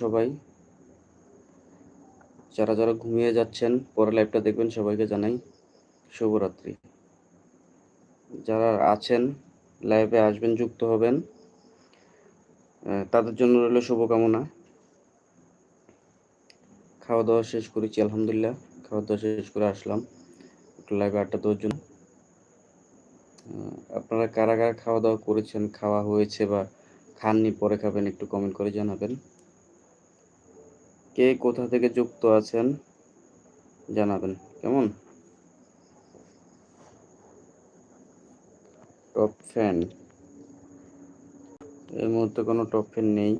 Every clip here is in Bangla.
সবাই যারা যারা ঘুমিয়ে যাচ্ছেন পরে লাইভটা দেখবেন, সবাইকে জানাই শুভরাত্রি। যারা আছেন লাইভে আসবেন, যুক্ত হবেন, তাদের জন্য রইল শুভকামনা। খাওয়া দাওয়া শেষ করেছি আলহামদুলিল্লাহ, খাওয়া দাওয়া শেষ করে আসলাম একটু লাইভে আড্ডা দেওয়ার জন্য। আপনারা কারা কারা খাওয়া দাওয়া করেছেন, খাওয়া হয়েছে বা খাননি পরে খাবেন, একটু কমেন্ট করে জানাবেন। কে কোথা থেকে যুক্ত আছেন জানাবেন, কেমন? টপ ফ্যান, এই মুহূর্তে কোনো টপ ফ্যান নেই।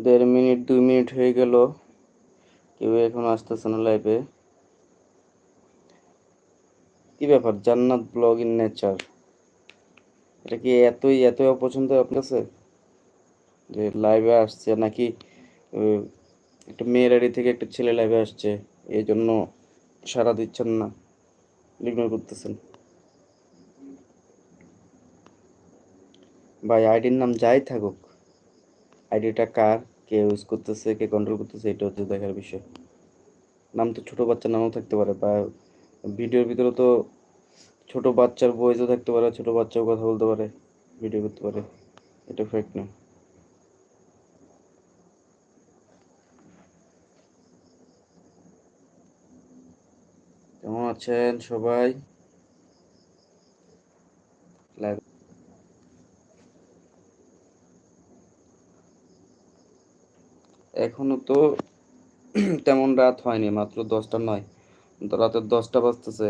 দেড় মিনিট 2 মিনিট হয়ে গেল, কেউ এখন আসতেছে না লাইভে। কি ব্যাপার, জান্নাত ব্লগ ইন নেচার, এটা কি এতই অপছন্দ আপনার কাছে যে লাইভে আসছে, নাকি একটা মেয়ের আইডি থেকে একটা ছেলে লাইভে আসছে এই জন্য সাড়া দিচ্ছেন না, ইগনোর করতেছেন? ভাই আইডির নাম যাই থাকুক, আইডিটা কার, কে ইউজ করতেছে, কে কন্ট্রোল করতেছে, এটা হচ্ছে দেখার বিষয়। নাম তো ছোট বাচ্চার নামও থাকতে পারে, বা ভিডিওর ভিতরে তো ছোট বাচ্চার ভয়েসও থাকতে পারে, ছোট বাচ্চাও কথা বলতে পারে, ভিডিও করতে পারে, এটা ফেক না। কেমন আছেন সবাই? লাইভ এখনো তো তেমন রাত হয়নি, মাত্র 10টা নয়, তো রাতের 10টা বাজতেছে।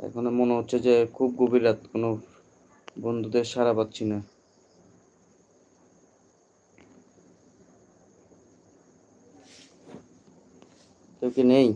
এখনো মনে হচ্ছে যে খুব গভীর রাত, কোনো বন্ধুদের সাড়া পাচ্ছি না। কেউ কি নেই?